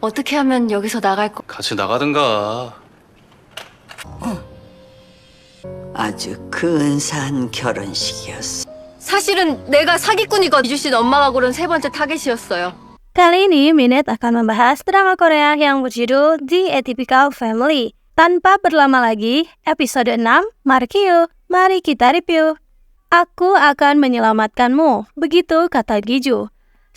어떻게 하면 여기서 나갈 거? 같이 나가든가. 아주 근사한 결혼식이었어. 사실은 내가 사기꾼이거든. 이주 씨는 엄마가 고른 세 번째 타겟이었어요. Kali ini Minute akan membahas drama Korea yang berjudul The Atypical Family. Tanpa berlama lagi, episode 6, Markio, mari kita review. Aku akan menyelamatkanmu, begitu kata Giju.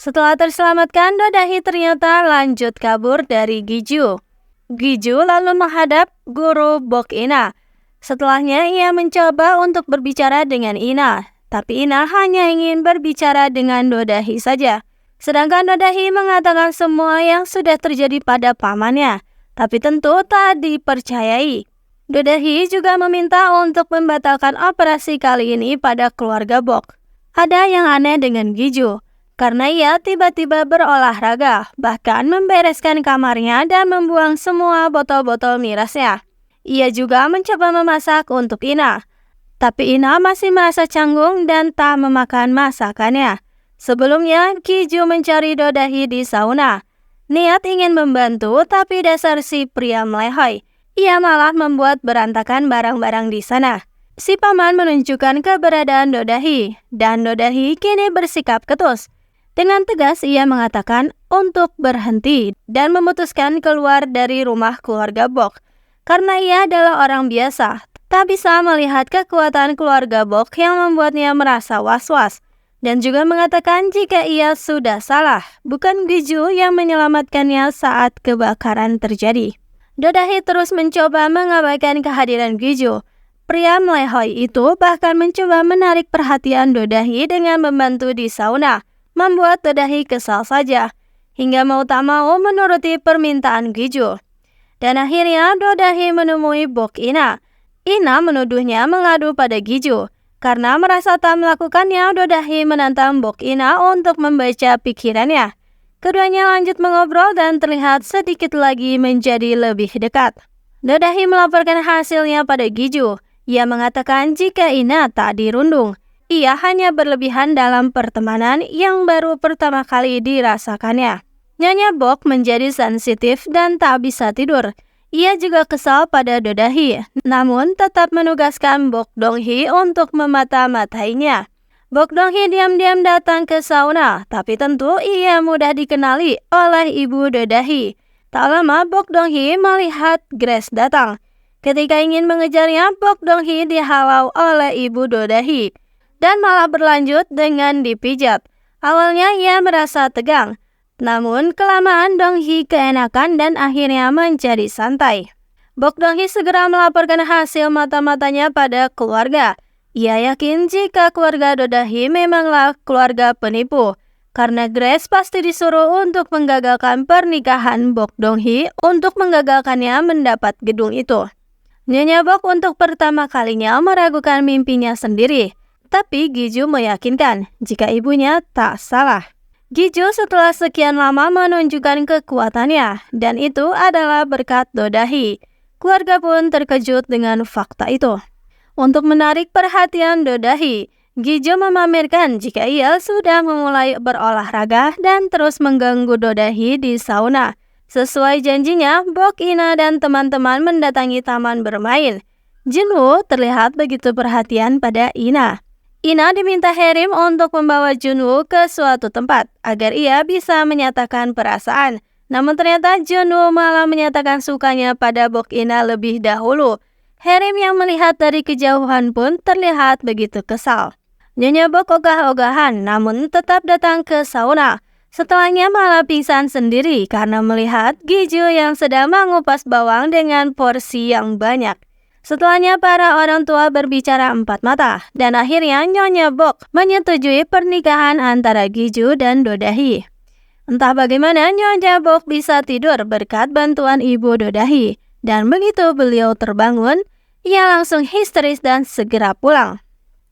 Setelah terselamatkan, Dodahi ternyata lanjut kabur dari Giju. Giju lalu menghadap guru Bok Ina. Setelahnya ia mencoba untuk berbicara dengan Ina, tapi Ina hanya ingin berbicara dengan Dodahi saja. Sedangkan Dodahi mengatakan semua yang sudah terjadi pada pamannya, tapi tentu tak dipercayai. Dodahi juga meminta untuk membatalkan operasi kali ini pada keluarga Bok. Ada yang aneh dengan Giju, karena ia tiba-tiba berolahraga, bahkan membereskan kamarnya dan membuang semua botol-botol mirasnya. Ia juga mencoba memasak untuk Ina, tapi Ina masih merasa canggung dan tak memakan masakannya. Sebelumnya, Giju mencari Dodahi di sauna. Niat ingin membantu, tapi dasar si pria melehoi. Ia malah membuat berantakan barang-barang di sana. Si paman menunjukkan keberadaan Dodahi, dan Dodahi kini bersikap ketus. Dengan tegas ia mengatakan untuk berhenti dan memutuskan keluar dari rumah keluarga Bok. Karena ia adalah orang biasa, tak bisa melihat kekuatan keluarga Bok yang membuatnya merasa was-was. Dan juga mengatakan jika ia sudah salah, bukan Giju yang menyelamatkannya saat kebakaran terjadi. Dodahi terus mencoba mengabaikan kehadiran Giju. Pria melehoi itu bahkan mencoba menarik perhatian Dodahi dengan membantu di sauna, membuat Dodahi kesal saja, hingga mau tak mau menuruti permintaan Giju. Dan akhirnya Dodahi menemui Bok Ina. Ina menuduhnya mengadu pada Giju. Karena merasa tak melakukannya, Dodahi menantang Bok Ina untuk membaca pikirannya. Keduanya lanjut mengobrol dan terlihat sedikit lagi menjadi lebih dekat. Dodahi melaporkan hasilnya pada Giju. Ia mengatakan jika Ina tak dirundung, ia hanya berlebihan dalam pertemanan yang baru pertama kali dirasakannya. Nyonya Bok menjadi sensitif dan tak bisa tidur. Ia juga kesal pada Dodahi, namun tetap menugaskan Bok Dong-hee untuk memata-matainya. Bok Dong-hee diam-diam datang ke sauna, tapi tentu ia mudah dikenali oleh ibu Dodahi. Tak lama Bok Dong-hee melihat Grace datang. Ketika ingin mengejarnya, Bok Dong-hee dihalau oleh ibu Dodahi dan malah berlanjut dengan dipijat. Awalnya ia merasa tegang, namun kelamaan Dong-hee keenakan dan akhirnya menjadi santai. Bok Dong-hee segera melaporkan hasil mata-matanya pada keluarga. Ia yakin jika keluarga Dodahi memanglah keluarga penipu, karena Grace pasti disuruh untuk menggagalkan pernikahan Bok Dong-hee untuk menggagalkannya mendapat gedung itu. Nyonya Bok untuk pertama kalinya meragukan mimpinya sendiri, tapi Giju meyakinkan jika ibunya tak salah. Giju setelah sekian lama menunjukkan kekuatannya, dan itu adalah berkat Dodahi. Keluarga pun terkejut dengan fakta itu. Untuk menarik perhatian Dodahi, Giju memamerkan jika ia sudah memulai berolahraga dan terus mengganggu Dodahi di sauna. Sesuai janjinya, Bok Ina dan teman-teman mendatangi taman bermain. Junwoo terlihat begitu perhatian pada Ina. Ina diminta Harim untuk membawa Junwoo ke suatu tempat agar ia bisa menyatakan perasaan. Namun ternyata Junwoo malah menyatakan sukanya pada Bok Ina lebih dahulu. Harim yang melihat dari kejauhan pun terlihat begitu kesal. Nyonya Bok ogah-ogahan namun tetap datang ke sauna. Setelahnya malah pingsan sendiri karena melihat Giju yang sedang mengupas bawang dengan porsi yang banyak. Setelahnya para orang tua berbicara empat mata, dan akhirnya Nyonya Bok menyetujui pernikahan antara Giju dan Dodahi. Entah bagaimana Nyonya Bok bisa tidur berkat bantuan ibu Dodahi, dan begitu beliau terbangun, ia langsung histeris dan segera pulang.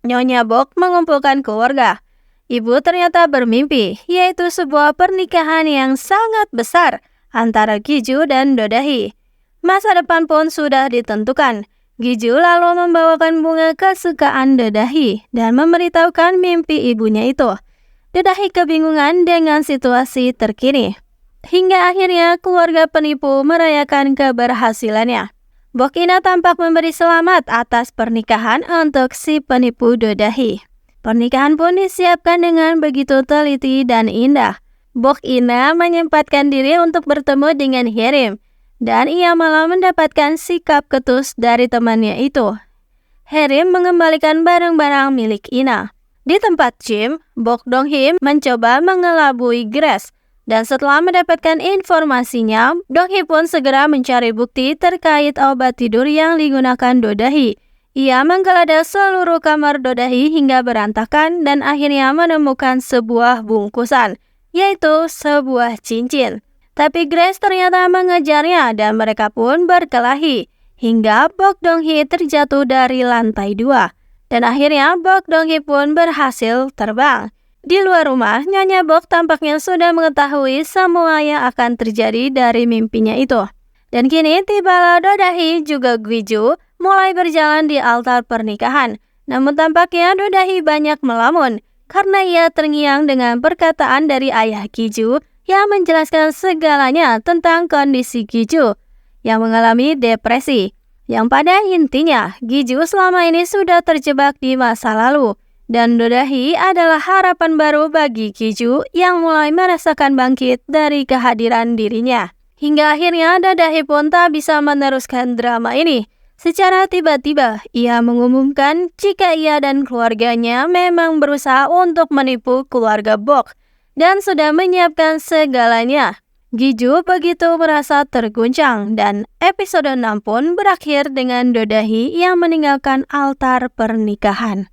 Nyonya Bok mengumpulkan keluarga. Ibu ternyata bermimpi, yaitu sebuah pernikahan yang sangat besar antara Giju dan Dodahi. Masa depan pun sudah ditentukan. Giju lalu membawakan bunga kesukaan Dodahi dan memberitahukan mimpi ibunya itu. Dodahi kebingungan dengan situasi terkini. hingga akhirnya keluarga penipu merayakan keberhasilannya. Bok Ina tampak memberi selamat atas pernikahan untuk si penipu Dodahi. Pernikahan pun disiapkan dengan begitu teliti dan indah. Bok Ina menyempatkan diri untuk bertemu dengan Herim, dan ia malah mendapatkan sikap ketus dari temannya itu. Herim mengembalikan barang-barang milik Ina. Di tempat gym, Bok Dong-hee mencoba mengelabui Grace, dan setelah mendapatkan informasinya, Dong-hee pun segera mencari bukti terkait obat tidur yang digunakan Dodahi. Ia menggeledah seluruh kamar Dodahi hingga berantakan dan akhirnya menemukan sebuah bungkusan, yaitu sebuah cincin. Tapi Grace ternyata mengejarnya dan mereka pun berkelahi, hingga Bok Dong-hee terjatuh dari lantai 2. Dan akhirnya Bok Dong-hee pun berhasil terbang. Di luar rumah, Nyonya Bok tampaknya sudah mengetahui semua yang akan terjadi dari mimpinya itu. Dan kini tibalah Dodahi juga Gwiju mulai berjalan di altar pernikahan. Namun tampaknya Dodahi banyak melamun, karena ia terngiang dengan perkataan dari ayah Gwiju yang menjelaskan segalanya tentang kondisi Gwiju yang mengalami depresi. Yang pada intinya, Gwiju selama ini sudah terjebak di masa lalu, dan Dodahi adalah harapan baru bagi Gwiju yang mulai merasakan bangkit dari kehadiran dirinya. Hingga akhirnya Dodahi pun tak bisa meneruskan drama ini. Secara tiba-tiba, ia mengumumkan jika ia dan keluarganya memang berusaha untuk menipu keluarga Bok dan sudah menyiapkan segalanya. Gwiju begitu merasa terguncang dan episode 6 pun berakhir dengan Dodahi yang meninggalkan altar pernikahan.